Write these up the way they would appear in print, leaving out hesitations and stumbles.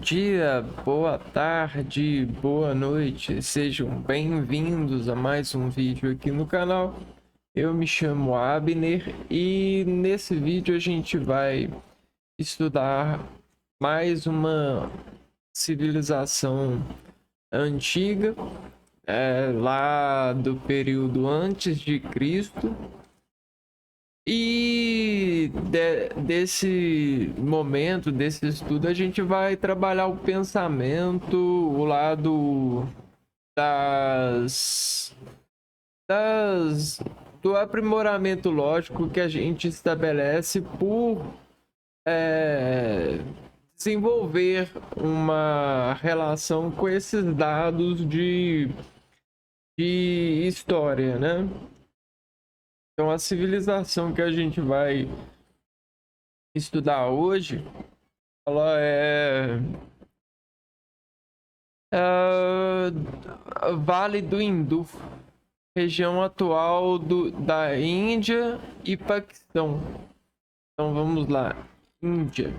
dia, boa tarde, boa noite, sejam bem-vindos a mais um vídeo aqui no canal. Eu me chamo Abner e nesse vídeo a gente vai estudar mais uma civilização antiga, lá do período antes de Cristo. E desse momento, desse estudo, a gente vai trabalhar o pensamento, o lado das, das do aprimoramento lógico que a gente estabelece por é, desenvolver uma relação com esses dados de história, né? Então, a civilização que a gente vai estudar hoje, ela é Vale do Hindu, região atual da Índia e Paquistão. Então vamos lá, Índia.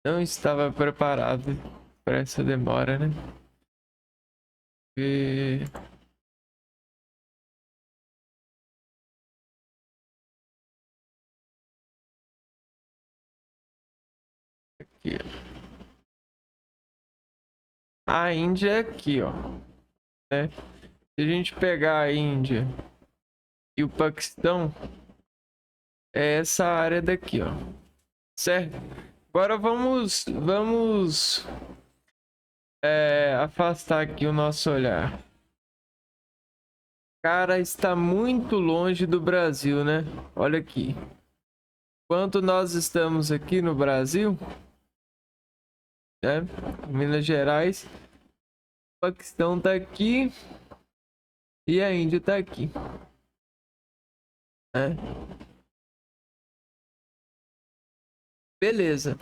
Não estava preparado para essa demora, né? E... Aqui. A Índia é aqui, ó. Né? Se a gente pegar a Índia e o Paquistão, é essa área daqui, ó. Certo? Agora vamos afastar aqui o nosso olhar. Cara, está muito longe do Brasil, né? Olha aqui. Enquanto nós estamos aqui no Brasil, né? Minas Gerais, o Paquistão tá aqui e a Índia tá aqui, né? Beleza.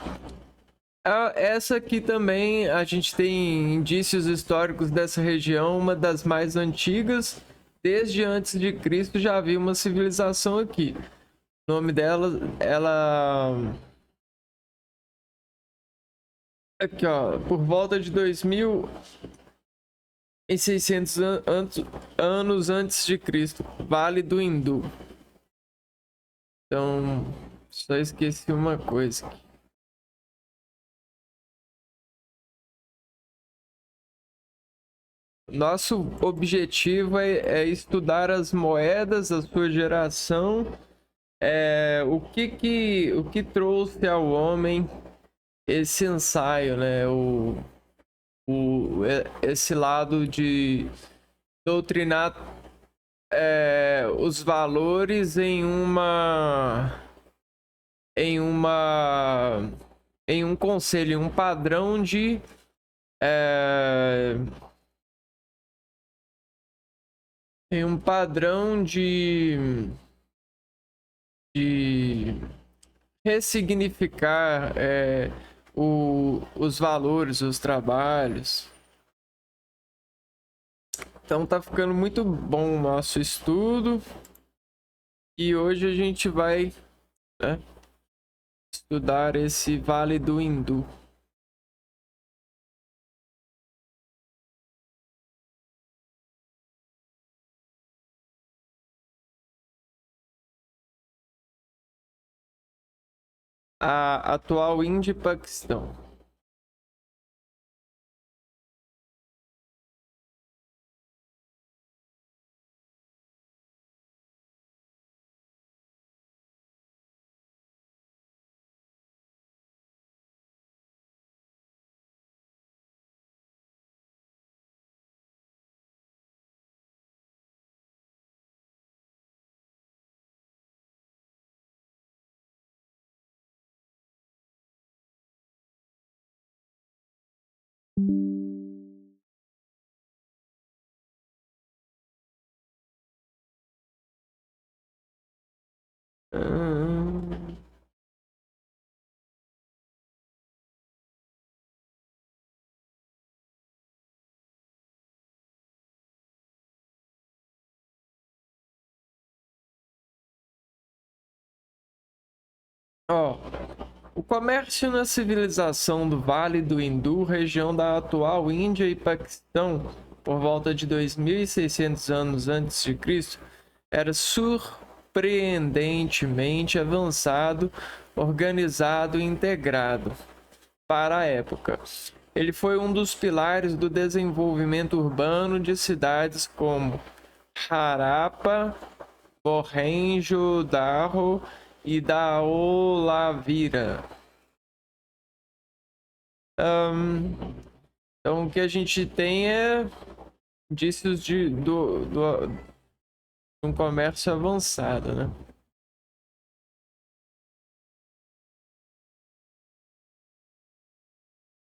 Essa aqui também a gente tem indícios históricos dessa região, uma das mais antigas. Desde antes de Cristo já havia uma civilização aqui. O nome dela, ela aqui, ó, por volta de 2600 anos antes de Cristo, Vale do Hindu. Então, só esqueci uma coisa aqui. Nosso objetivo é estudar as moedas, a sua geração, o que trouxe ao homem esse ensaio, né? Esse lado de doutrinar os valores em uma em um conselho, em um padrão é, em um padrão de ressignificar os valores, os trabalhos. Então tá ficando muito bom o nosso estudo e hoje a gente vai, né, estudar esse Vale do Hindu. A atual Índia e Paquistão. Ó, o comércio na civilização do Vale do Hindu, região da atual Índia e Paquistão, por volta de 2.600 anos antes de Cristo, era surpreendentemente avançado, organizado e integrado para a época. Ele foi um dos pilares do desenvolvimento urbano de cidades como Harappa, Mohenjo-Daro e Dhaolavira. Então, o que a gente tem é indícios de um comércio avançado, né?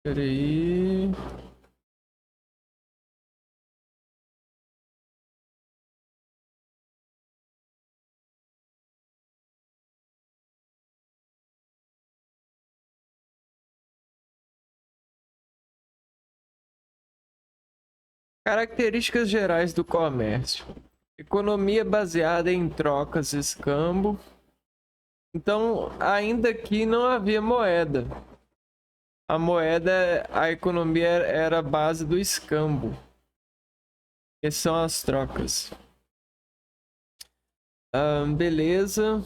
Peraí. Características gerais do comércio. Economia baseada em trocas e escambo. Então, ainda que não havia moeda. A moeda, a economia era a base do escambo, que são as trocas. Beleza.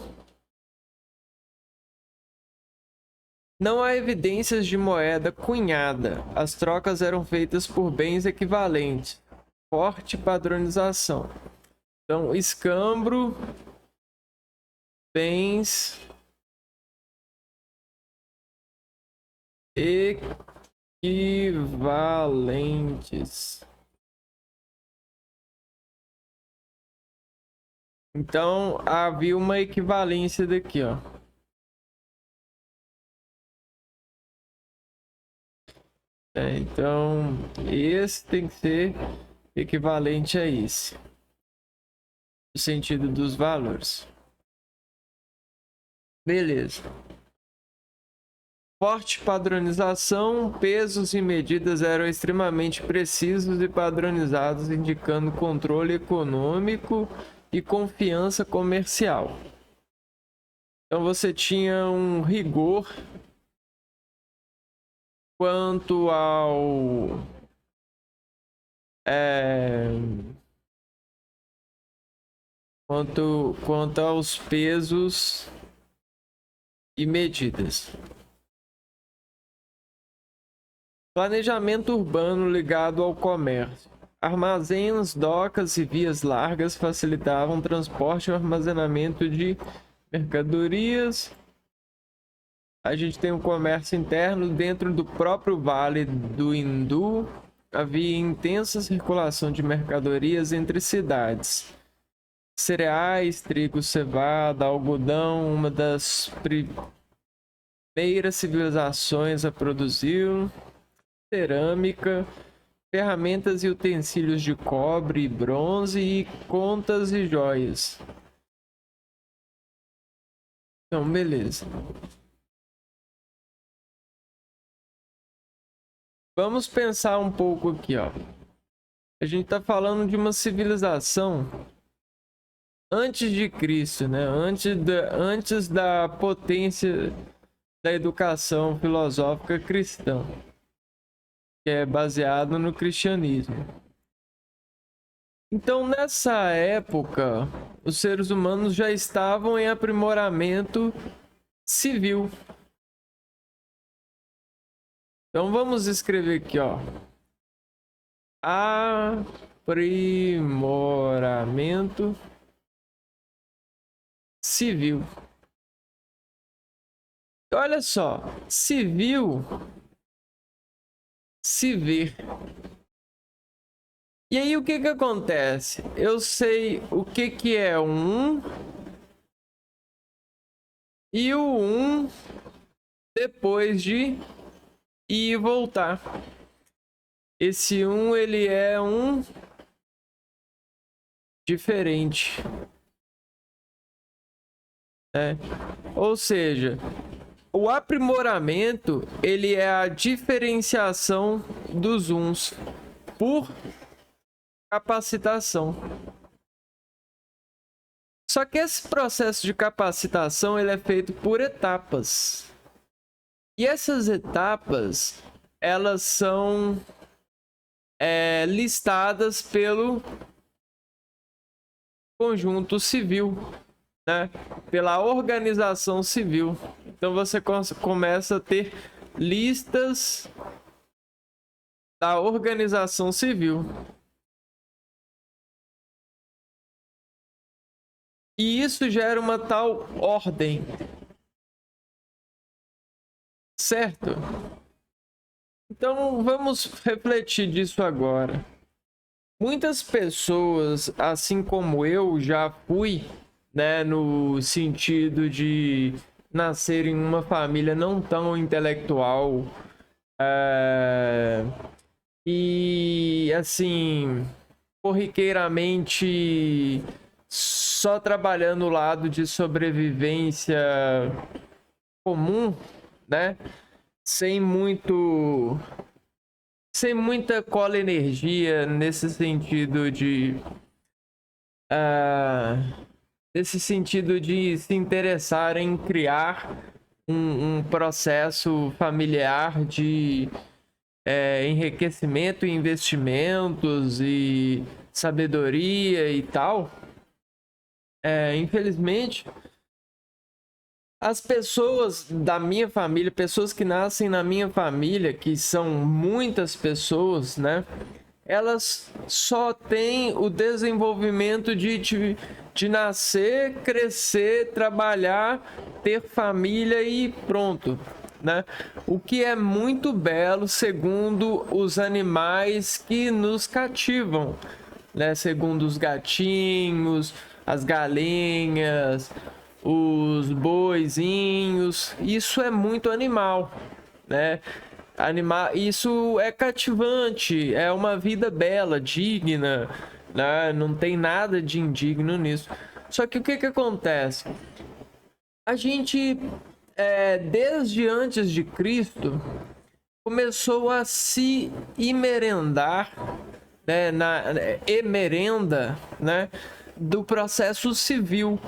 Não há evidências de moeda cunhada. As trocas eram feitas por bens equivalentes. Forte padronização. Então, escambro, bens equivalentes. Então, havia uma equivalência daqui, ó. Então, esse tem que ser equivalente a esse. No sentido dos valores. Beleza. Forte padronização, pesos e medidas eram extremamente precisos e padronizados, indicando controle econômico e confiança comercial. Então você tinha um rigor quanto ao quanto aos pesos e medidas. Planejamento urbano ligado ao comércio. Armazéns, docas e vias largas facilitavam o transporte e o armazenamento de mercadorias. A gente tem um comércio interno dentro do próprio Vale do Hindu. Havia intensa circulação de mercadorias entre cidades. Cereais, trigo, cevada, algodão, uma das primeiras civilizações a produzir. Cerâmica, ferramentas e utensílios de cobre e bronze e contas e joias. Então, beleza. Vamos pensar um pouco aqui, ó. A gente está falando de uma civilização antes de Cristo, né? Antes da potência da educação filosófica cristã, que é baseado no cristianismo. Então, nessa época, os seres humanos já estavam em aprimoramento civil. Então, vamos escrever aqui, ó. Aprimoramento civil. Olha só, civil, se ver. E aí o que que acontece? Eu sei o que que é um e o um depois de ir e voltar. Esse um ele é um diferente. Ou seja, o aprimoramento ele é a diferenciação dos uns por capacitação. Só que esse processo de capacitação ele é feito por etapas. E essas etapas, elas são listadas pelo conjunto civil, né? Pela organização civil. Então você começa a ter listas da organização civil. E isso gera uma tal ordem, certo? Então vamos refletir disso agora. Muitas pessoas, assim como eu, já fui, né, no sentido de nascer em uma família não tão intelectual, e assim, corriqueiramente só trabalhando o lado de sobrevivência comum, né? Sem muita cola energia nesse sentido de se interessar em criar um processo familiar de enriquecimento, investimentos e sabedoria e tal. Infelizmente, as pessoas da minha família, pessoas que nascem na minha família, que são muitas pessoas, né? Elas só têm o desenvolvimento de nascer, crescer, trabalhar, ter família e pronto, né? O que é muito belo segundo os animais que nos cativam, né? Segundo os gatinhos, as galinhas, os boizinhos, isso é muito animal, né? Isso é cativante, é uma vida bela, digna, né? Não tem nada de indigno nisso. Só que o que acontece? A gente, desde antes de Cristo, começou a se emerendar, né? Emerenda, né? Do processo civil,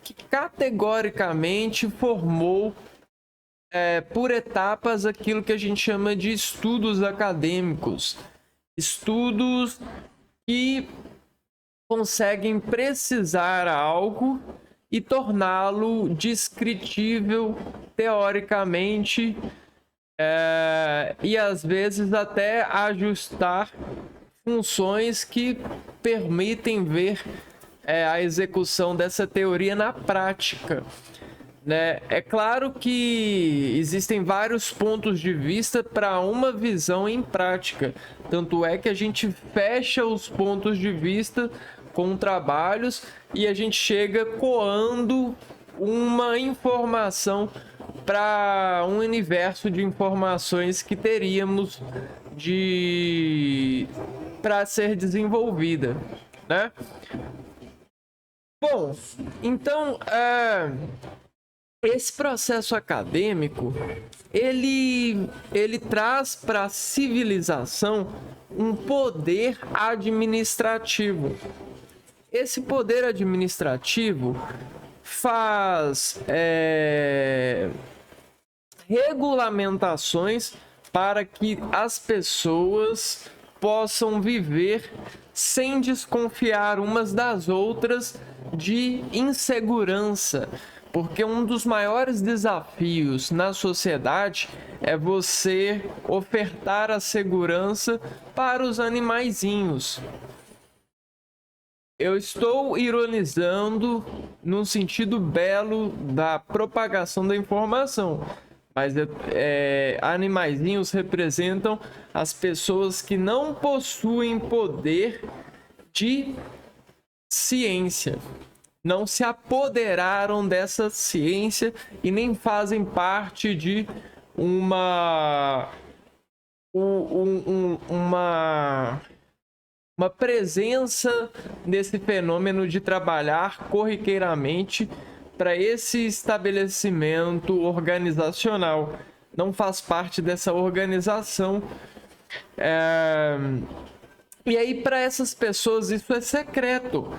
que categoricamente formou por etapas aquilo que a gente chama de estudos acadêmicos. Estudos que conseguem precisar algo e torná-lo descritível teoricamente, e às vezes até ajustar funções que permitem ver a execução dessa teoria na prática, né? É claro que existem vários pontos de vista para uma visão em prática, tanto é que a gente fecha os pontos de vista com trabalhos e a gente chega coando uma informação para um universo de informações que teríamos para ser desenvolvida, né? Bom, então esse processo acadêmico ele traz para a civilização um poder administrativo. Esse poder administrativo faz regulamentações para que as pessoas possam viver sem desconfiar umas das outras de insegurança. Porque um dos maiores desafios na sociedade é você ofertar a segurança para os animaizinhos. Eu estou ironizando num sentido belo da propagação da informação, mas animaizinhos representam as pessoas que não possuem poder de ciência, não se apoderaram dessa ciência e nem fazem parte de uma presença nesse fenômeno de trabalhar corriqueiramente para esse estabelecimento organizacional. Não faz parte dessa organização. E aí, para essas pessoas, isso é secreto.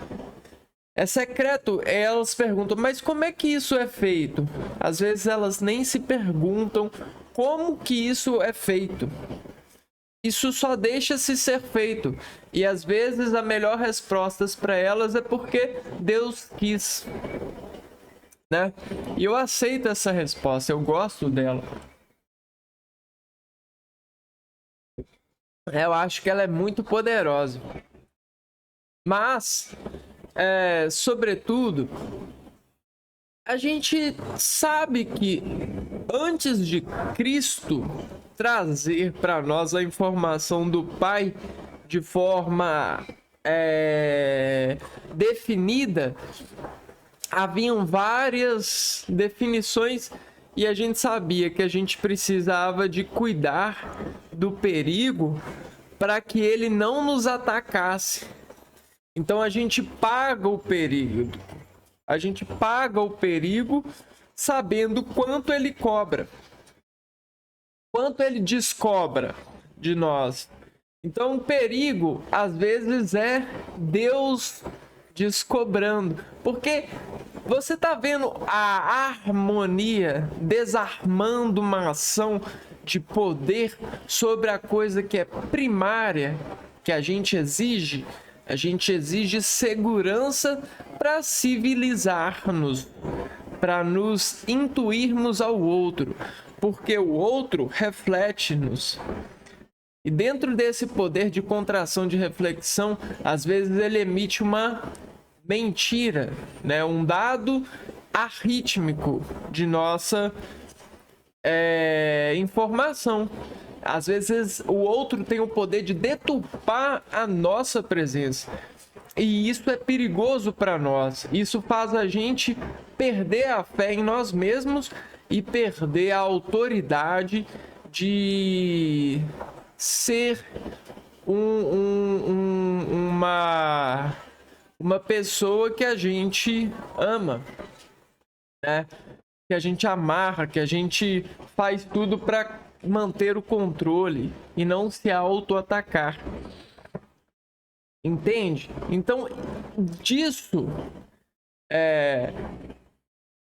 É secreto. Elas perguntam, mas como é que isso é feito? Às vezes elas nem se perguntam como que isso é feito. Isso só deixa-se ser feito. E às vezes a melhor resposta para elas é porque Deus quis, né? E eu aceito essa resposta, eu gosto dela. Eu acho que ela é muito poderosa. Mas, sobretudo, a gente sabe que antes de Cristo trazer para nós a informação do Pai de forma definida, haviam várias definições e a gente sabia que a gente precisava de cuidar do perigo para que ele não nos atacasse. Então a gente paga o perigo. A gente paga o perigo sabendo quanto ele cobra. Quanto ele descobra de nós. Então o perigo, às vezes, é Deus descobrando. Porque você está vendo a harmonia desarmando uma ação de poder sobre a coisa que é primária, que a gente exige. A gente exige segurança para civilizar-nos, para nos intuirmos ao outro, porque o outro reflete-nos. E dentro desse poder de contração de reflexão, às vezes ele emite uma mentira, né? Um dado arrítmico de nossa informação. Às vezes o outro tem o poder de deturpar a nossa presença. E isso é perigoso para nós. Isso faz a gente perder a fé em nós mesmos e perder a autoridade de ser uma pessoa que a gente ama, né? Que a gente amarra, que a gente faz tudo para manter o controle e não se auto-atacar. Entende? Então, disso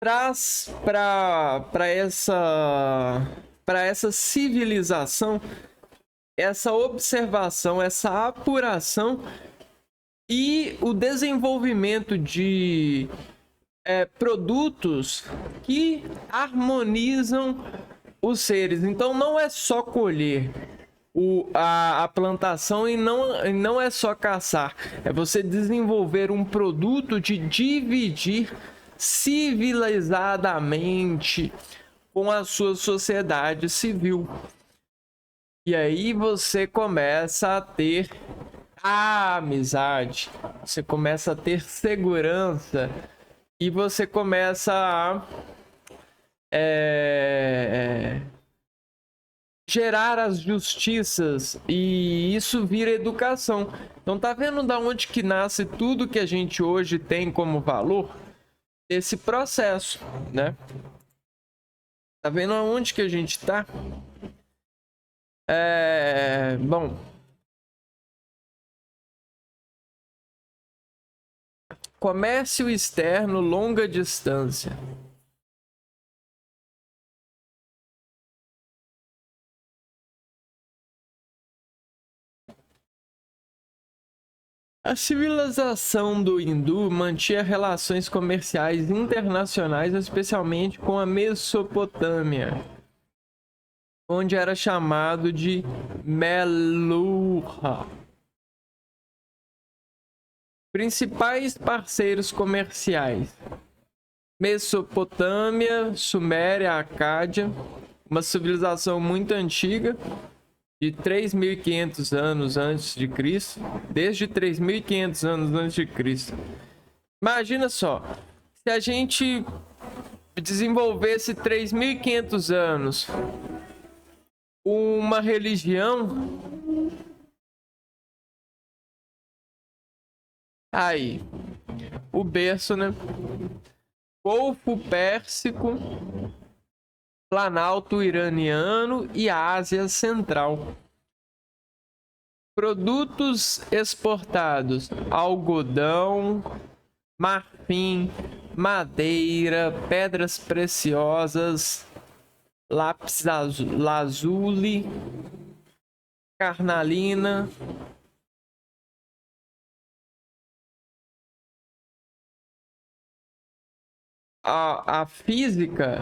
traz para essa civilização essa observação, essa apuração e o desenvolvimento de produtos que harmonizam os seres. Então não é só colher a plantação e não é só caçar. É você desenvolver um produto de dividir civilizadamente com a sua sociedade civil. E aí você começa a ter a amizade, você começa a ter segurança e você começa a gerar as justiças e isso vira educação. Então tá vendo da onde que nasce tudo que a gente hoje tem como valor? Esse processo, né? Tá vendo aonde que a gente tá? Bom, comércio externo longa distância. A civilização do hindu mantinha relações comerciais internacionais, especialmente com a Mesopotâmia, onde era chamado de Meluha. Principais parceiros comerciais: Mesopotâmia, Suméria, Acádia, uma civilização muito antiga, de 3.500 anos antes de Cristo, desde 3.500 anos antes de Cristo. Imagina só, se a gente desenvolvesse 3.500 anos uma religião, aí, o berço, né? Golfo Pérsico, Planalto Iraniano e Ásia Central. Produtos exportados: algodão, marfim, madeira, pedras preciosas, lápis lazuli, carnalina. A física,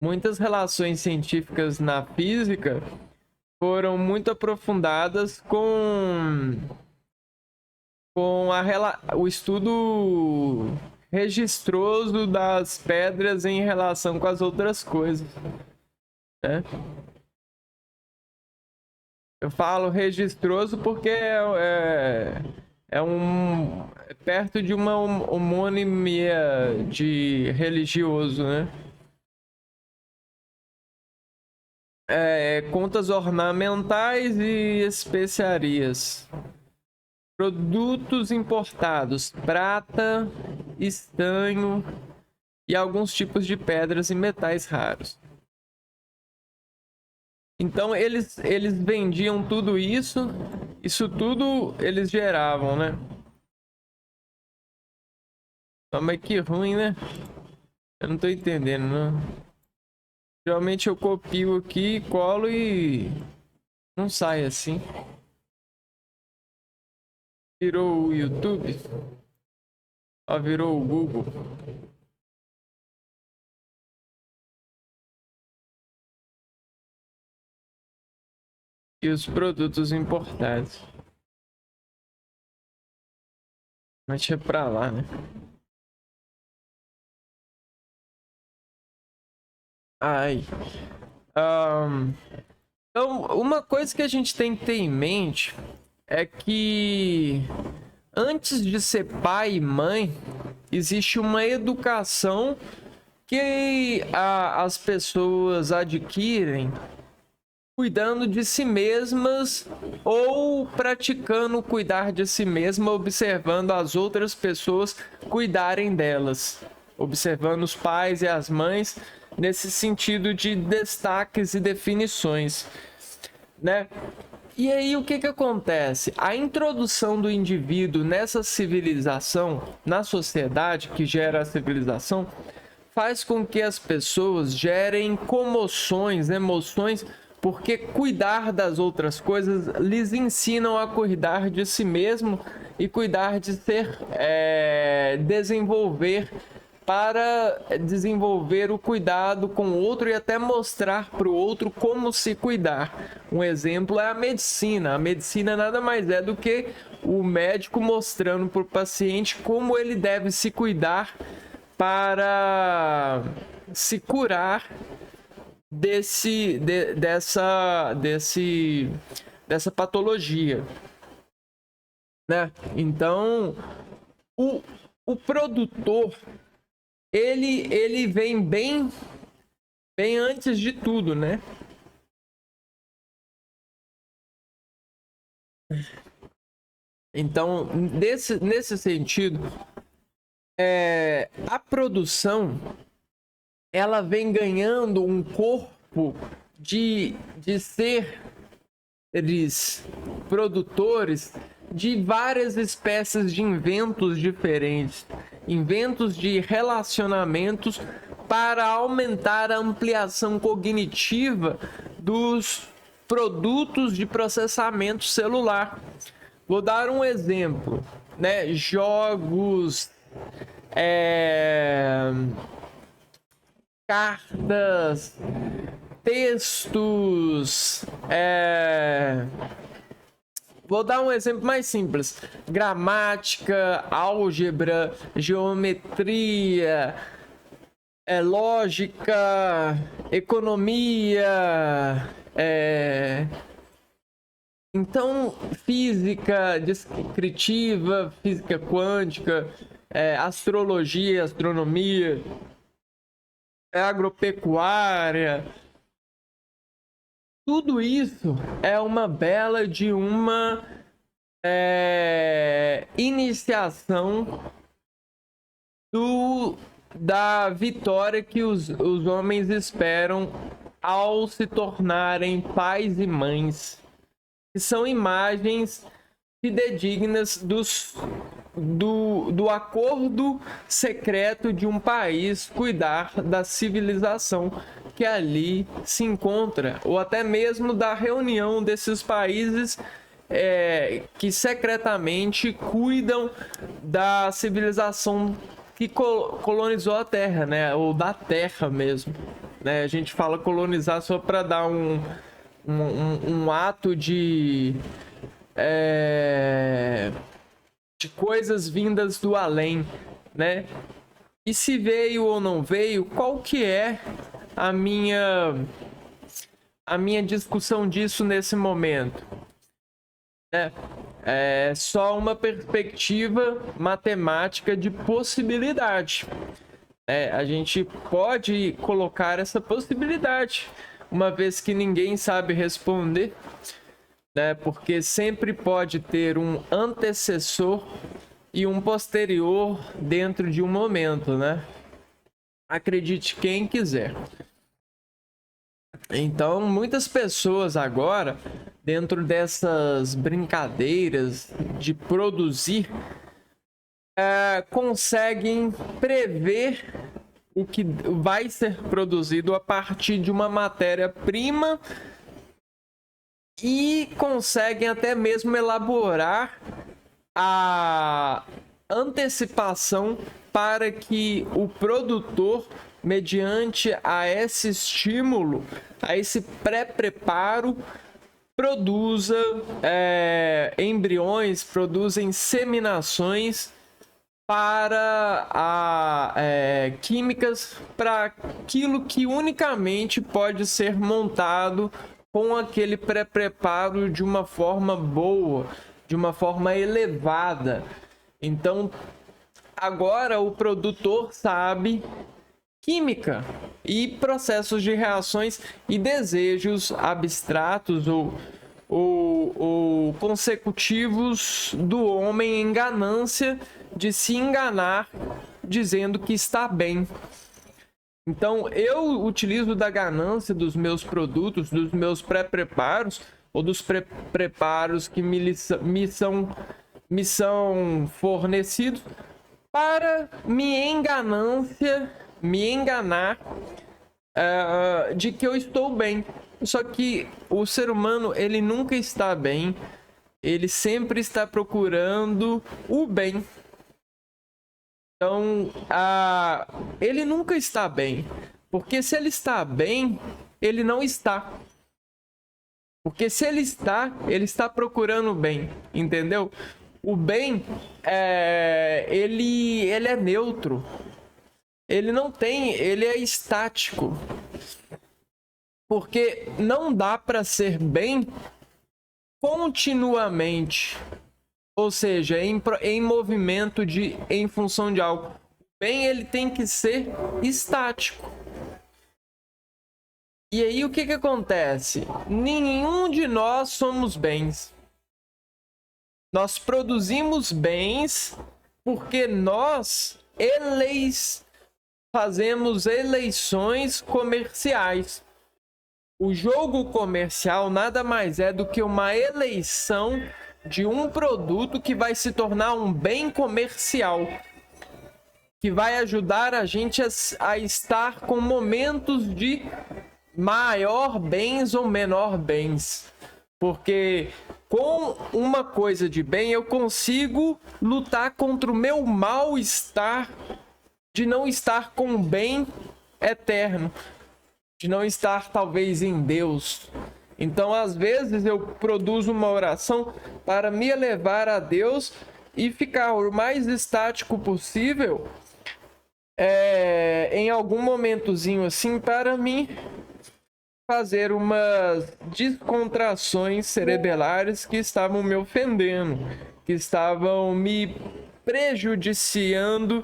muitas relações científicas na física foram muito aprofundadas com o estudo registroso das pedras em relação com as outras coisas, né? Eu falo registroso porque é perto de uma homonimia de religioso, né? Contas ornamentais e especiarias. Produtos importados: prata, estanho e alguns tipos de pedras e metais raros. Então eles vendiam tudo isso, isso tudo eles geravam, né? Mas que ruim, né? Eu não tô entendendo, não. Geralmente eu copio aqui, colo e não sai assim. Virou o YouTube? Ó, virou o Google. E os produtos importados. Mas deixa pra lá, né? Ai. Então, uma coisa que a gente tem que ter em mente é que antes de ser pai e mãe, existe uma educação que as pessoas adquirem cuidando de si mesmas ou praticando cuidar de si mesma, observando as outras pessoas cuidarem delas, observando os pais e as mães nesse sentido de destaques e definições, né? E aí o que acontece? A introdução do indivíduo nessa civilização, na sociedade que gera a civilização, faz com que as pessoas gerem comoções, emoções, porque cuidar das outras coisas lhes ensinam a cuidar de si mesmo e cuidar de desenvolver para desenvolver o cuidado com o outro e até mostrar para o outro como se cuidar. Um exemplo é a medicina. A medicina nada mais é do que o médico mostrando para o paciente como ele deve se cuidar para se curar dessa patologia, né? Então, o produtor ele vem bem antes de tudo, né? Então, nesse sentido, a produção ela vem ganhando um corpo de seres produtores de várias espécies de inventos diferentes, inventos de relacionamentos para aumentar a ampliação cognitiva dos produtos de processamento celular. Vou dar um exemplo, né? Jogos, cartas, textos, vou dar um exemplo mais simples: gramática, álgebra, geometria, lógica, economia, então física descritiva, física quântica, astrologia, astronomia, agropecuária. Tudo isso é uma bela de uma iniciação da vitória que os homens esperam ao se tornarem pais e mães, que são imagens fidedignas do acordo secreto de um país cuidar da civilização que ali se encontra, ou até mesmo da reunião desses países que secretamente cuidam da civilização que colonizou a Terra, né? Ou da Terra mesmo, né? A gente fala colonizar só para dar um ato de coisas vindas do além, né? E se veio ou não veio, qual que é a minha discussão disso nesse momento? É só uma perspectiva matemática de possibilidade. A gente pode colocar essa possibilidade, uma vez que ninguém sabe responder, né? Porque sempre pode ter um antecessor e um posterior dentro de um momento, né? Acredite quem quiser. Então, muitas pessoas agora, dentro dessas brincadeiras de produzir, conseguem prever o que vai ser produzido a partir de uma matéria-prima e conseguem até mesmo elaborar a antecipação para que o produtor, mediante a esse estímulo, a esse pré-preparo, produza embriões, produza inseminações para químicas para aquilo que unicamente pode ser montado com aquele pré-preparo de uma forma boa, de uma forma elevada. Então, agora o produtor sabe química e processos de reações e desejos abstratos ou consecutivos do homem em ganância de se enganar dizendo que está bem. Então, eu utilizo da ganância dos meus produtos, dos meus pré-preparos, ou dos preparos que me são fornecidos, para me enganar de que eu estou bem. Só que o ser humano, ele nunca está bem, ele sempre está procurando o bem. Então, ele nunca está bem, porque se ele está bem, ele não está. Porque se ele está procurando o bem, entendeu? O bem, ele é neutro. Ele não tem, ele é estático. Porque não dá para ser bem continuamente. Ou seja, em movimento em função de algo. O bem, ele tem que ser estático. E aí, o que acontece? Nenhum de nós somos bens. Nós produzimos bens porque nós fazemos eleições comerciais. O jogo comercial nada mais é do que uma eleição de um produto que vai se tornar um bem comercial, que vai ajudar a gente a estar com momentos de maior bens ou menor bens. Porque com uma coisa de bem eu consigo lutar contra o meu mal-estar de não estar com o bem eterno, de não estar talvez em Deus. Então, às vezes, eu produzo uma oração para me elevar a Deus e ficar o mais estático possível em algum momentozinho assim, para mim fazer umas descontrações cerebelares que estavam me ofendendo, que estavam me prejudiciando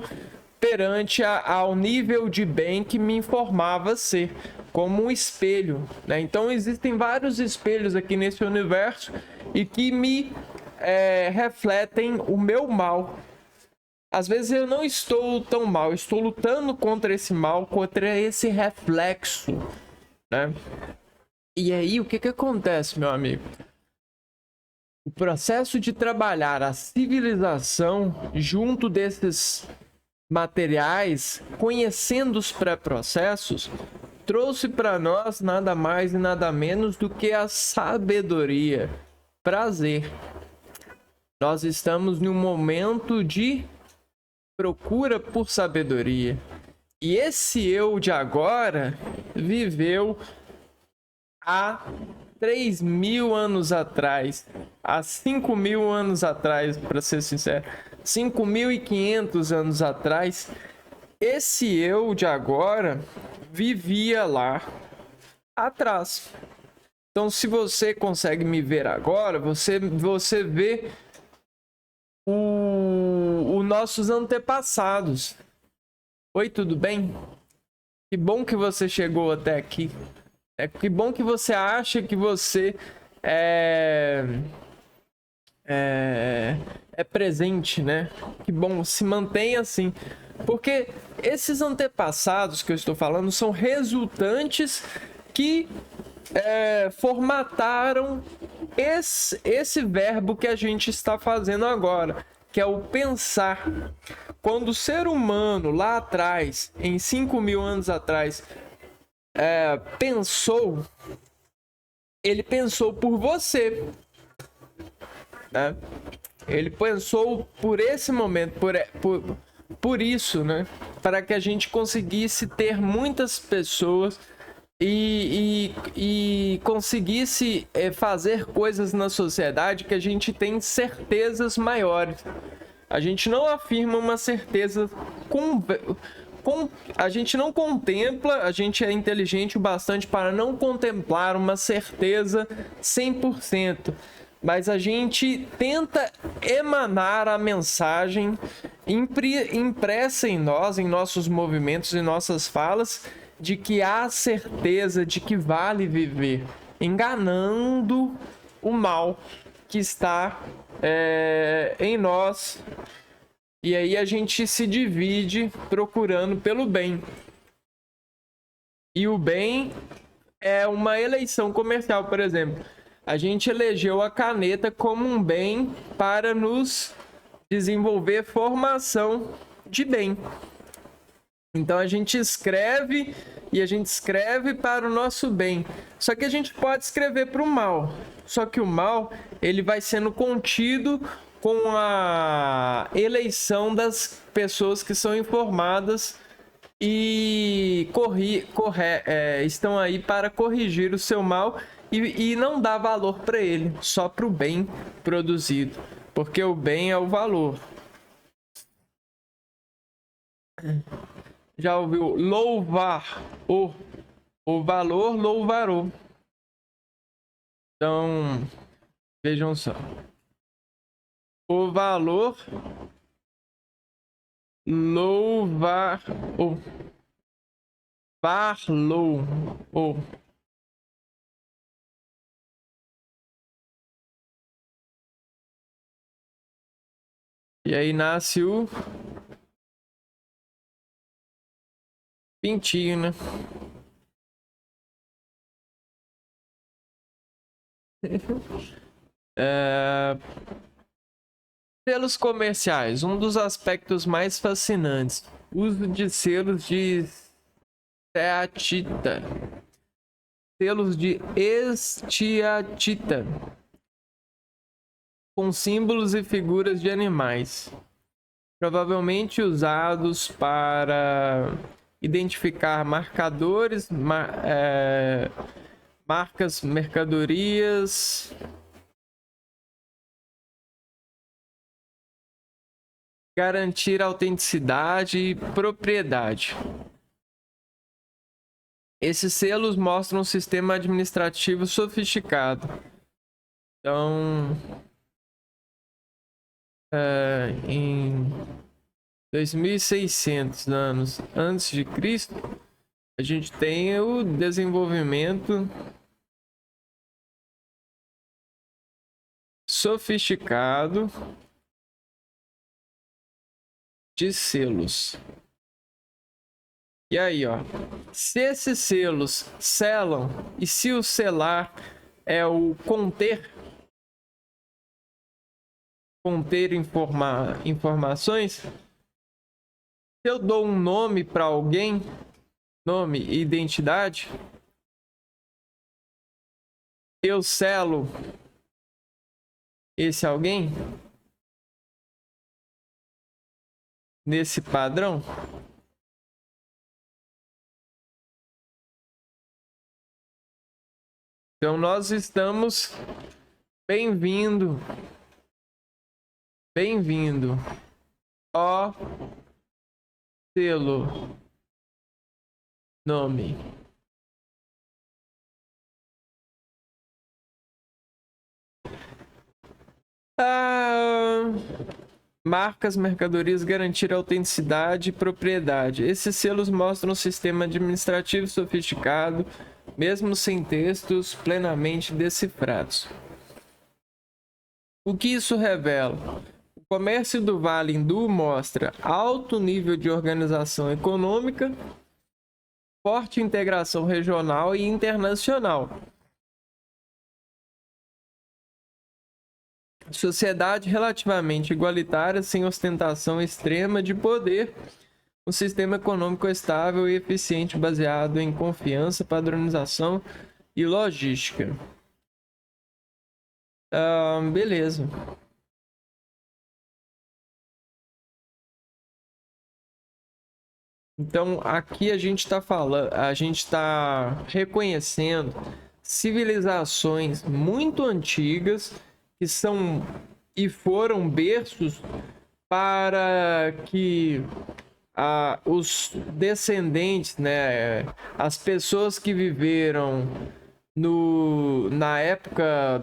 perante ao nível de bem que me informava ser, como um espelho, né? Então existem vários espelhos aqui nesse universo e que me refletem o meu mal. Às vezes eu não estou tão mal, eu estou lutando contra esse mal, contra esse reflexo, né? E aí, o que acontece, meu amigo? o processo de trabalhar a civilização junto desses materiais, conhecendo os pré-processos, trouxe para nós nada mais e nada menos do que a sabedoria, prazer. Nós estamos num momento de procura por sabedoria. E esse eu de agora viveu há 3.000 anos atrás, há 5.000 anos atrás, para ser sincero, 5.500 anos atrás, esse eu de agora vivia lá atrás. Então, se você consegue me ver agora, você vê os nossos antepassados. Oi, tudo bem? Que bom que você chegou até aqui. Que bom que você acha que você é presente, né? Que bom, se mantenha assim. Porque esses antepassados que eu estou falando são resultantes que formataram esse verbo que a gente está fazendo agora, que é o pensar. Quando o ser humano lá atrás, em 5.000 anos atrás, pensou, ele pensou por você, né? Ele pensou por esse momento, por isso, né? Para que a gente conseguisse ter muitas pessoas e conseguisse fazer coisas na sociedade que a gente tem certezas maiores. A gente não afirma uma certeza a gente não contempla, a gente é inteligente o bastante para não contemplar uma certeza 100%, mas a gente tenta emanar a mensagem impressa em nós, em nossos movimentos e nossas falas, de que há certeza de que vale viver, enganando o mal que está em nós. E aí a gente se divide procurando pelo bem. E o bem é uma eleição comercial, por exemplo. A gente elegeu a caneta como um bem para nos desenvolver formação de bem. Então a gente escreve e a gente escreve para o nosso bem. Só que a gente pode escrever para o mal. Só que o mal, ele vai sendo contido com a eleição das pessoas que são informadas e estão aí para corrigir o seu mal e não dar valor para ele, só para o bem produzido, porque o bem é o valor. Já ouviu louvar o valor, louvarou. Então, vejam só. O valor, louvar, valor, e aí nasce o pintinho, né? Selos comerciais, um dos aspectos mais fascinantes. Uso de selos de esteatita. Selos de esteatita. Com símbolos e figuras de animais. Provavelmente usados para identificar marcadores, marcas, mercadorias, garantir autenticidade e propriedade. Esses selos mostram um sistema administrativo sofisticado. Então, em 2.600 anos antes de Cristo, a gente tem o desenvolvimento sofisticado de selos. E aí, ó, se esses selos selam e se o selar é o conter, conter informações, se eu dou um nome para alguém, nome e identidade, eu selo esse alguém nesse padrão. Então nós estamos bem-vindo, ó selo nome. Marcas, mercadorias, garantir autenticidade e propriedade. Esses selos mostram um sistema administrativo sofisticado, mesmo sem textos plenamente decifrados. O que isso revela? O comércio do Vale Hindu mostra alto nível de organização econômica, forte integração regional e internacional. Sociedade relativamente igualitária, sem ostentação extrema de poder, um sistema econômico estável e eficiente baseado em confiança, padronização e logística. Beleza. Então aqui a gente está falando, a gente está reconhecendo civilizações muito antigas que são e foram berços para que os descendentes, né, as pessoas que viveram na época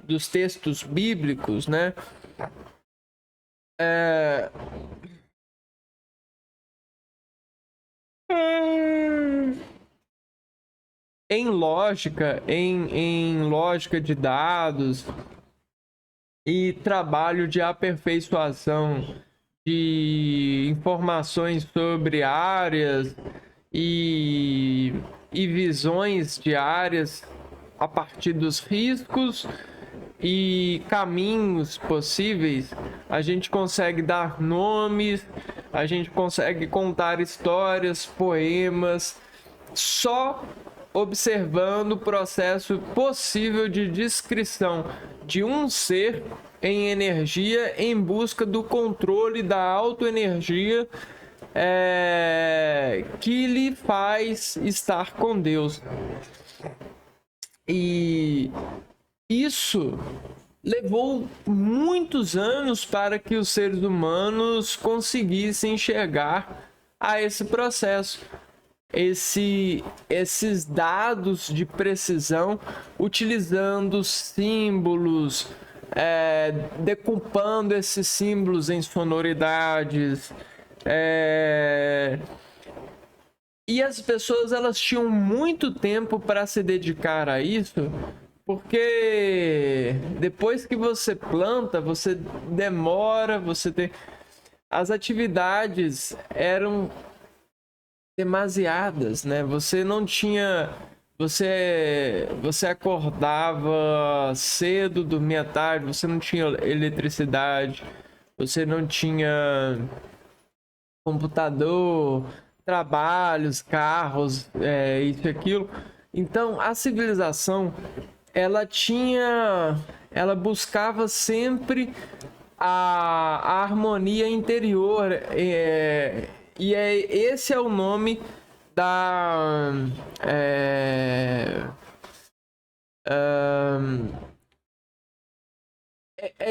dos textos bíblicos, né, em lógica, em lógica de dados e trabalho de aperfeiçoação de informações sobre áreas e visões de áreas a partir dos riscos e caminhos possíveis, a gente consegue dar nomes, a gente consegue contar histórias, poemas, só observando o processo possível de descrição de um ser em energia em busca do controle da autoenergia que lhe faz estar com Deus. E isso levou muitos anos para que os seres humanos conseguissem chegar a esse processo. Esses dados de precisão, utilizando símbolos, decupando esses símbolos em sonoridades, e as pessoas elas tinham muito tempo para se dedicar a isso, porque depois que você planta, você demora, você tem as atividades eram demasiadas, né? Você não tinha, você acordava cedo, dormia tarde, você não tinha eletricidade, você não tinha computador, trabalhos, carros, isso e aquilo. Então a civilização ela buscava sempre a harmonia interior, esse é o nome da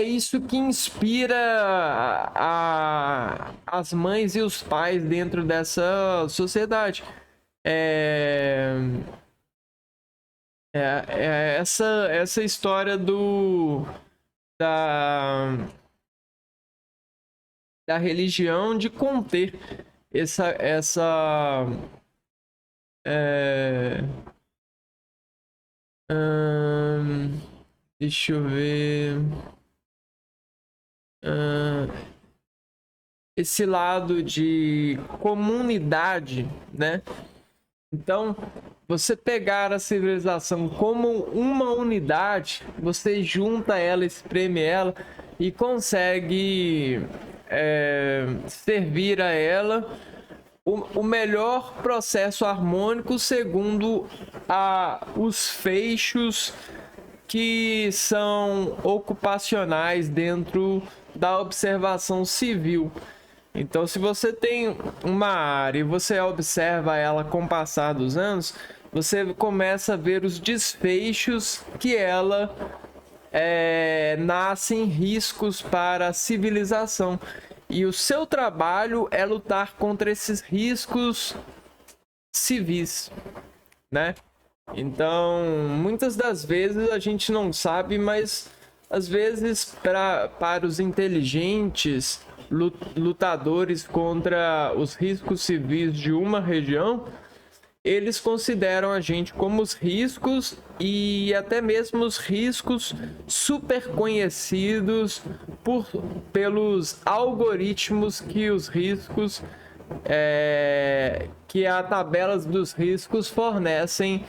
isso que inspira as mães e os pais dentro dessa sociedade. Essa história da religião de conter essa deixa eu ver, esse lado de comunidade, né? Então, você pegar a civilização como uma unidade, você junta ela, espreme ela e consegue servir a ela o melhor processo harmônico segundo os feixes que são ocupacionais dentro da observação civil. Então, se você tem uma área e você observa ela com o passar dos anos, você começa a ver os desfechos que ela nascem riscos para a civilização. E o seu trabalho é lutar contra esses riscos civis, né? Então, muitas das vezes a gente não sabe, mas às vezes para os inteligentes lutadores contra os riscos civis de uma região, eles consideram a gente como os riscos e até mesmo os riscos super conhecidos pelos algoritmos que os riscos que a tabelas dos riscos fornecem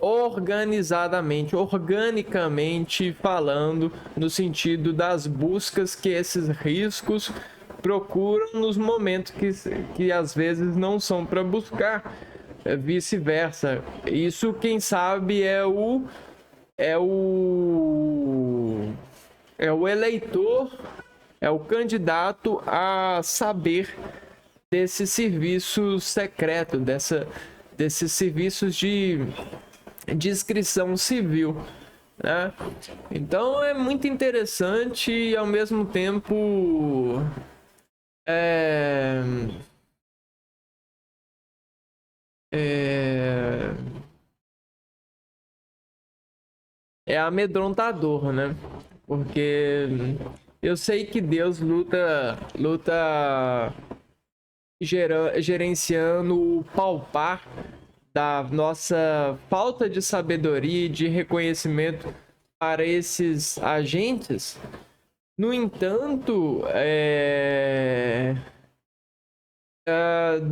organicamente falando, no sentido das buscas que esses riscos procuram nos momentos que às vezes não são para buscar, vice-versa. Isso, quem sabe, é o eleitor, é o candidato a saber desse serviço secreto, desses serviços de inscrição civil, né? Então é muito interessante e ao mesmo tempo é amedrontador, né? Porque eu sei que Deus luta gerenciando o palpar da nossa falta de sabedoria e de reconhecimento para esses agentes. No entanto,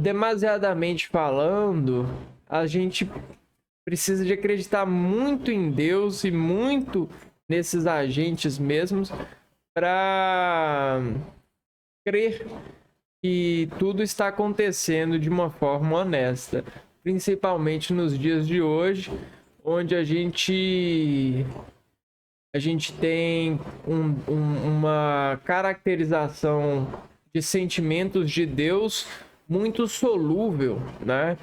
demasiadamente falando, a gente precisa de acreditar muito em Deus e muito nesses agentes mesmos para crer que tudo está acontecendo de uma forma honesta, principalmente nos dias de hoje, onde a gente tem uma caracterização de sentimentos de Deus muito solúvel, né?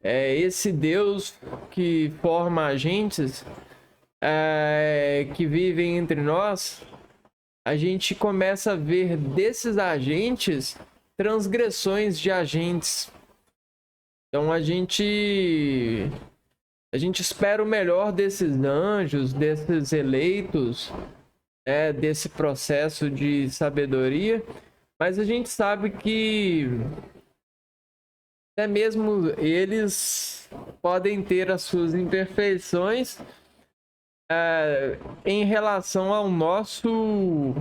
Esse Deus que forma agentes que vivem entre nós, a gente começa a ver desses agentes transgressões de agentes. Então a gente espera o melhor desses anjos, desses eleitos, desse processo de sabedoria, mas a gente sabe que até mesmo eles podem ter as suas imperfeições em relação ao nosso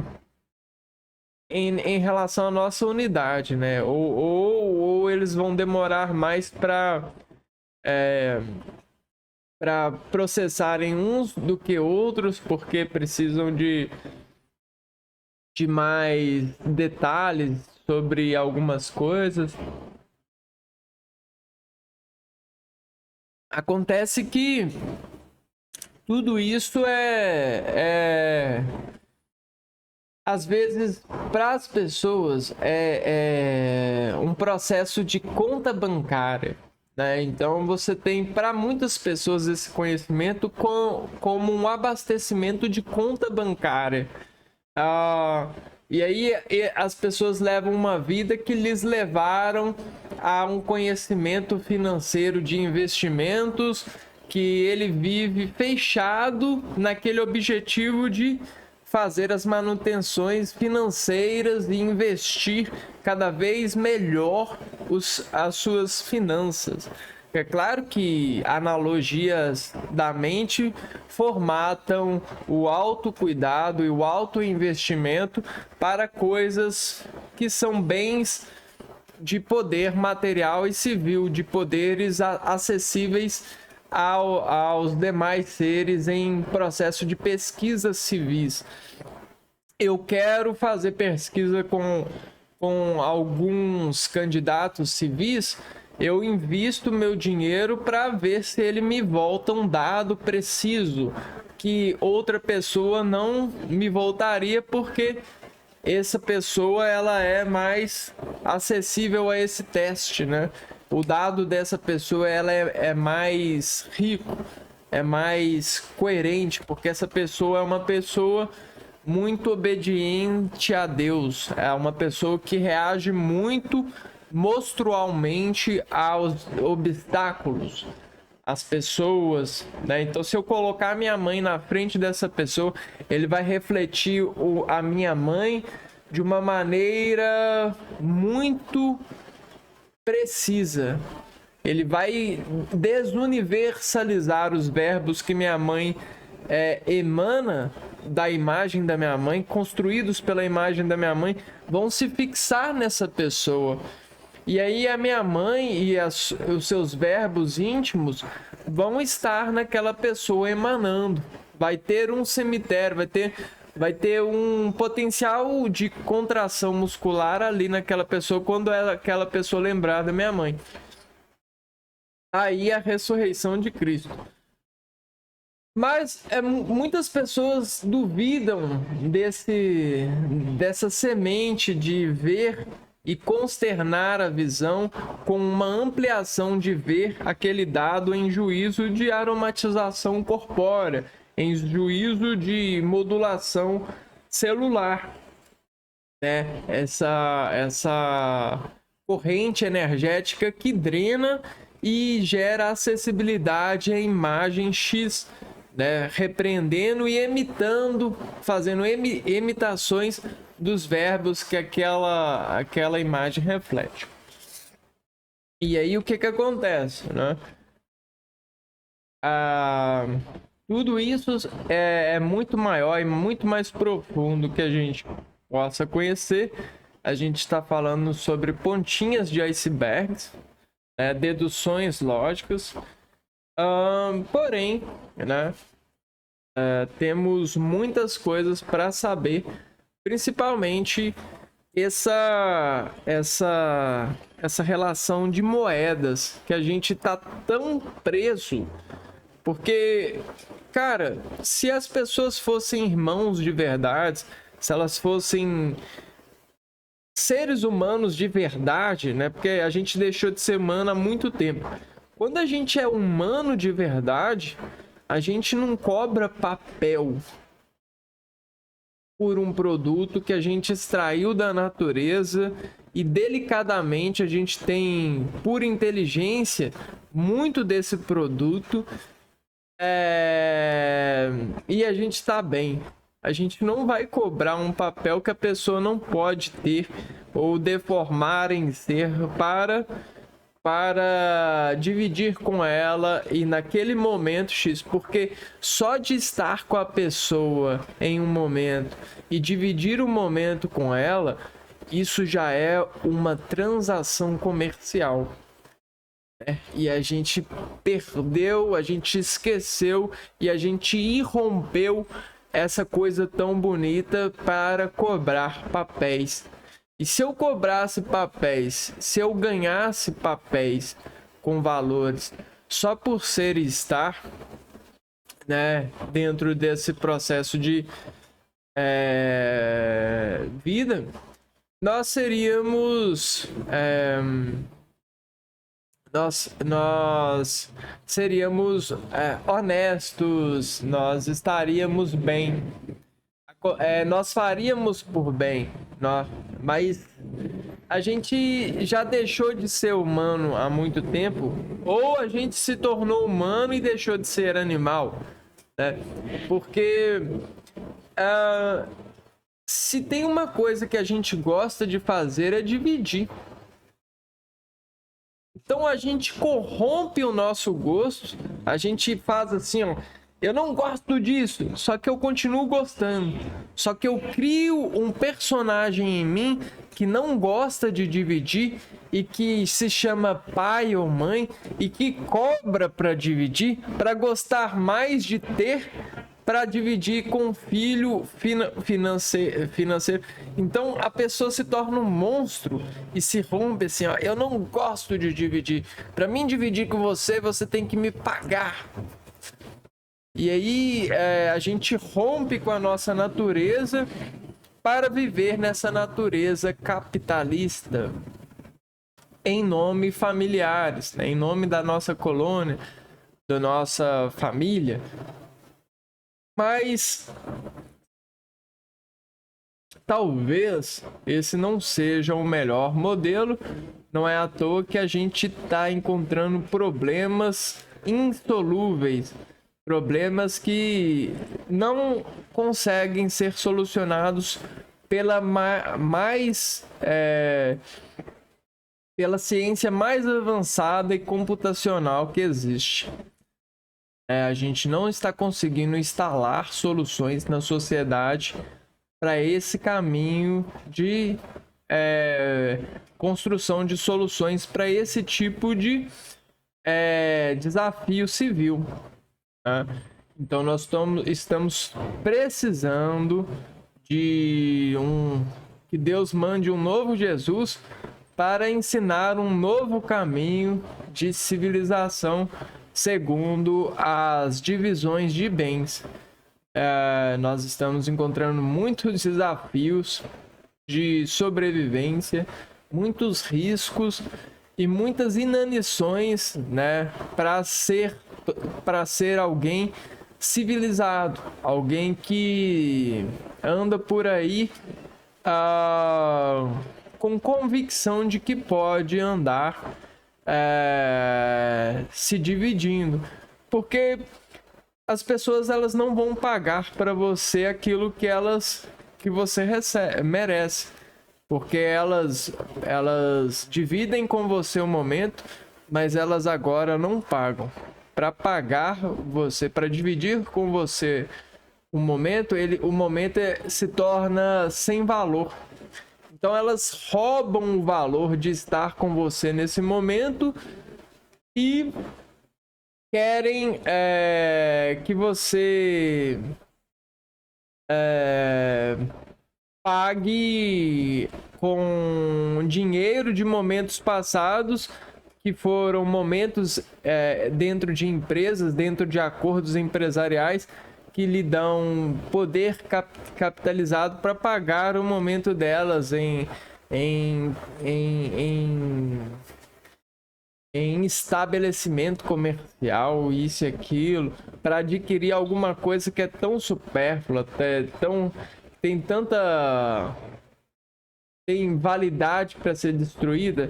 em relação à nossa unidade, né? Ou eles vão demorar mais para processarem uns do que outros, porque precisam de mais detalhes sobre algumas coisas. Acontece que tudo isso às vezes, para as pessoas, é um processo de conta bancária, né? Então, você tem, para muitas pessoas, esse conhecimento como um abastecimento de conta bancária. E aí, as pessoas levam uma vida que lhes levaram a um conhecimento financeiro de investimentos, que ele vive fechado naquele objetivo de fazer as manutenções financeiras e investir cada vez melhor as suas finanças. É claro que analogias da mente formatam o autocuidado e o autoinvestimento para coisas que são bens de poder material e civil, de poderes acessíveis aos demais seres em processo de pesquisas civis. Eu quero fazer pesquisa com alguns candidatos civis, eu invisto meu dinheiro para ver se ele me volta um dado preciso que outra pessoa não me voltaria, porque essa pessoa ela é mais acessível a esse teste, né? O dado dessa pessoa ela é mais rico, é mais coerente, porque essa pessoa é uma pessoa muito obediente a Deus, é uma pessoa que reage muito monstrualmente aos obstáculos, às pessoas, né? Então, se eu colocar minha mãe na frente dessa pessoa, ele vai refletir a minha mãe de uma maneira muito precisa. Ele vai desuniversalizar os verbos que minha mãe emana da imagem da minha mãe, construídos pela imagem da minha mãe, vão se fixar nessa pessoa. E aí a minha mãe e os seus verbos íntimos vão estar naquela pessoa emanando. Vai ter um cemitério, vai ter um potencial de contração muscular ali naquela pessoa quando aquela pessoa lembrar da minha mãe. Aí a ressurreição de Cristo. Mas muitas pessoas duvidam dessa semente de ver e consternar a visão com uma ampliação de ver aquele dado em juízo de aromatização corpórea, em juízo de modulação celular, né? Essa corrente energética que drena e gera acessibilidade à imagem X, né? Repreendendo e imitando, fazendo imitações dos verbos que aquela imagem reflete. E aí o que acontece, né? Tudo isso é muito maior e muito mais profundo que a gente possa conhecer. A gente está falando sobre pontinhas de icebergs, né? Deduções lógicas. Porém, né? Temos muitas coisas para saber, principalmente essa relação de moedas que a gente tá tão preso, porque, cara, se as pessoas fossem irmãos de verdade, se elas fossem seres humanos de verdade, né? Porque a gente deixou de ser humano há muito tempo. Quando a gente é humano de verdade, a gente não cobra papel por um produto que a gente extraiu da natureza e delicadamente a gente tem, por inteligência, muito desse produto e a gente está bem. A gente não vai cobrar um papel que a pessoa não pode ter ou deformar em ser para dividir com ela e naquele momento X, porque só de estar com a pessoa em um momento e dividir o momento com ela, isso já é uma transação comercial, né? E a gente perdeu, a gente esqueceu e a gente irrompeu essa coisa tão bonita para cobrar papéis. E se eu cobrasse papéis, se eu ganhasse papéis com valores só por ser e estar, né, dentro desse processo de vida, nós seríamos nós seríamos honestos, nós estaríamos bem, nós faríamos por bem, mas a gente já deixou de ser humano há muito tempo, ou a gente se tornou humano e deixou de ser animal, né? Porque se tem uma coisa que a gente gosta de fazer é dividir. Então a gente corrompe o nosso gosto, a gente faz assim, ó, eu não gosto disso, só que eu continuo gostando. Só que eu crio um personagem em mim que não gosta de dividir e que se chama pai ou mãe e que cobra para dividir, para gostar mais de ter, para dividir com o filho financeiro. Então a pessoa se torna um monstro e se rompe assim, ó, eu não gosto de dividir. Para mim dividir com você, você tem que me pagar. E aí a gente rompe com a nossa natureza para viver nessa natureza capitalista em nome familiares, né? Em nome da nossa colônia, da nossa família. Mas talvez esse não seja o melhor modelo. Não é à toa que a gente está encontrando problemas insolúveis, problemas que não conseguem ser solucionados pela pela ciência mais avançada e computacional que existe. A gente não está conseguindo instalar soluções na sociedade para esse caminho de construção de soluções para esse tipo de desafio civil. Né? Então nós estamos precisando de que Deus mande um novo Jesus para ensinar um novo caminho de civilização segundo as divisões de bens. Nós estamos encontrando muitos desafios de sobrevivência, muitos riscos e muitas inanições, né, para ser alguém civilizado, alguém que anda por aí com convicção de que pode andar se dividindo, porque as pessoas elas não vão pagar para você aquilo que você merece, porque elas dividem com você o momento, mas elas agora não pagam para pagar você, para dividir com você o momento. O momento se torna sem valor. Então elas roubam o valor de estar com você nesse momento e querem que você pague com dinheiro de momentos passados, que foram momentos dentro de empresas, dentro de acordos empresariais, que lhe dão poder capitalizado para pagar o momento delas em estabelecimento comercial, isso e aquilo, para adquirir alguma coisa que é tão supérflua, tem validade para ser destruída,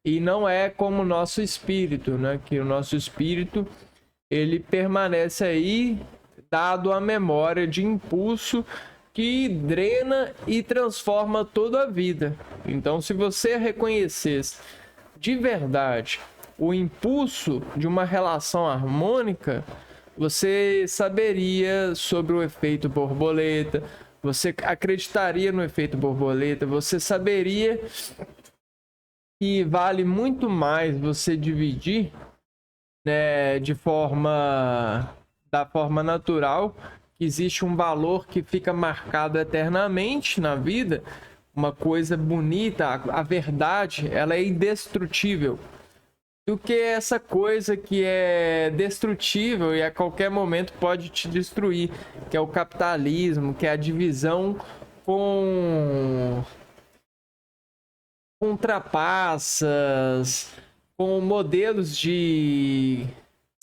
e não é como o nosso espírito, né? Que o nosso espírito ele permanece aí, dado a memória de impulso que drena e transforma toda a vida. Então, se você reconhecesse de verdade o impulso de uma relação harmônica, você saberia sobre o efeito borboleta, você acreditaria no efeito borboleta, você saberia que vale muito mais você dividir, né, da forma natural, que existe um valor que fica marcado eternamente na vida, uma coisa bonita, a verdade, ela é indestrutível, do que essa coisa que é destrutível e a qualquer momento pode te destruir, que é o capitalismo, que é a divisão com trapaças, com modelos de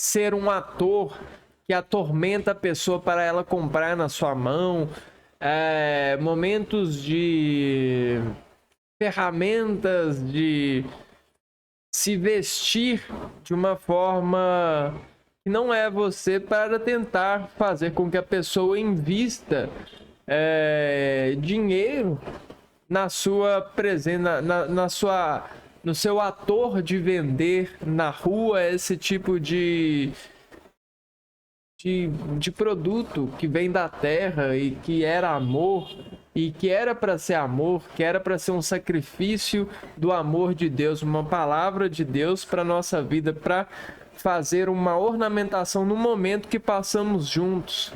ser um ator que atormenta a pessoa para ela comprar na sua mão, momentos de ferramentas de se vestir de uma forma que não é você, para tentar fazer com que a pessoa invista dinheiro na sua presença, no seu ator de vender na rua esse tipo de de produto que vem da terra e que era amor e que era para ser amor, que era para ser um sacrifício do amor de Deus, uma palavra de Deus para nossa vida, para fazer uma ornamentação no momento que passamos juntos.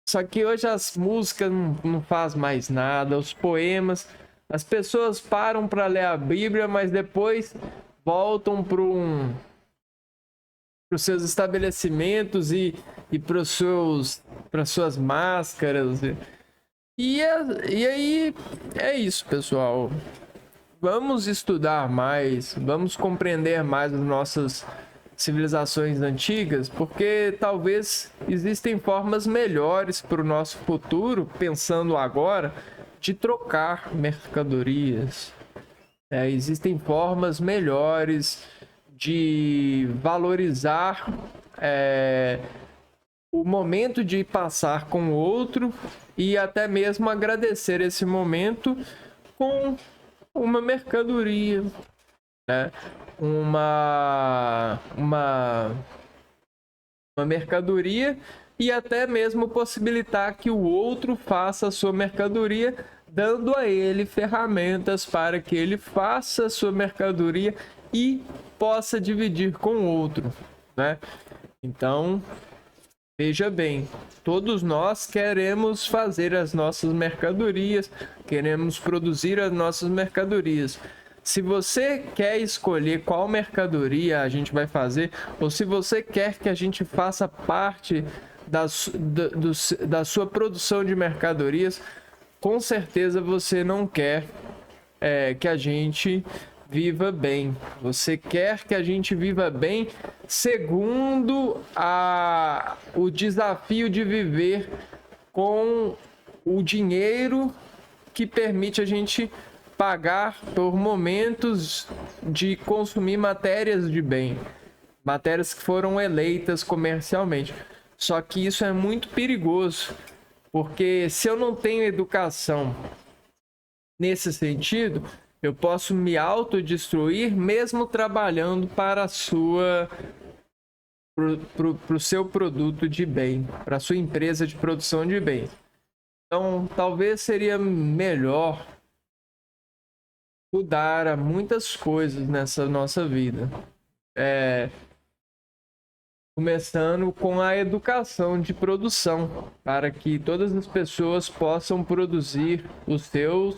Só que hoje as músicas não faz mais nada, os poemas, as pessoas param para ler a Bíblia, mas depois voltam para os seus estabelecimentos e para suas máscaras. E aí é isso, pessoal. Vamos estudar mais, vamos compreender mais as nossas civilizações antigas, porque talvez existem formas melhores para o nosso futuro, pensando agora, de trocar mercadorias. Existem formas melhores de valorizar o momento de passar com o outro e até mesmo agradecer esse momento com uma mercadoria, né? Uma mercadoria, e até mesmo possibilitar que o outro faça a sua mercadoria, dando a ele ferramentas para que ele faça a sua mercadoria e possa dividir com o outro, né? Então, veja bem, todos nós queremos fazer as nossas mercadorias, queremos produzir as nossas mercadorias. Se você quer escolher qual mercadoria a gente vai fazer, ou se você quer que a gente faça parte da sua produção de mercadorias, com certeza você não quer que a gente viva bem. Você quer que a gente viva bem segundo o desafio de viver com o dinheiro que permite a gente pagar por momentos de consumir matérias de bem, matérias que foram eleitas comercialmente. Só que isso é muito perigoso, porque se eu não tenho educação nesse sentido, eu posso me autodestruir mesmo trabalhando para o seu produto de bem, para a sua empresa de produção de bem. Então, talvez seria melhor mudar a muitas coisas nessa nossa vida. Começando com a educação de produção, para que todas as pessoas possam produzir os seus,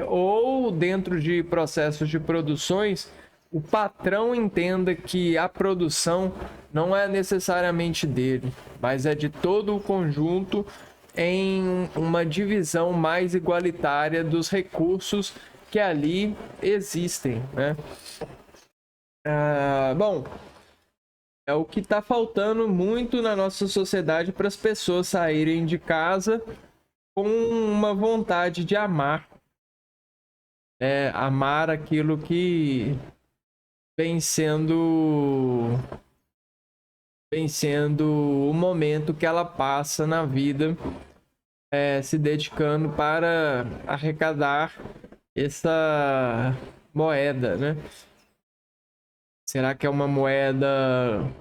ou dentro de processos de produções, o patrão entenda que a produção não é necessariamente dele, mas é de todo o conjunto, em uma divisão mais igualitária dos recursos que ali existem, né? Bom, é o que está faltando muito na nossa sociedade para as pessoas saírem de casa com uma vontade de amar. Amar aquilo que vem sendo o momento que ela passa na vida, se dedicando para arrecadar essa moeda, né? Será que é uma moeda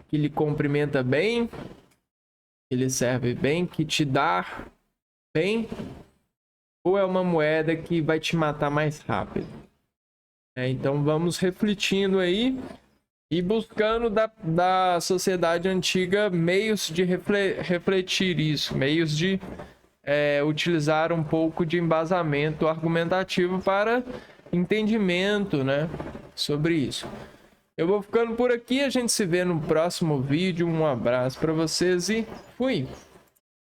que lhe cumprimenta bem, que lhe serve bem, que te dá bem? Ou é uma moeda que vai te matar mais rápido? Então vamos refletindo aí e buscando da sociedade antiga meios de refletir isso, meios de utilizar um pouco de embasamento argumentativo para entendimento, né, sobre isso. Eu vou ficando por aqui, a gente se vê no próximo vídeo. Um abraço para vocês e fui!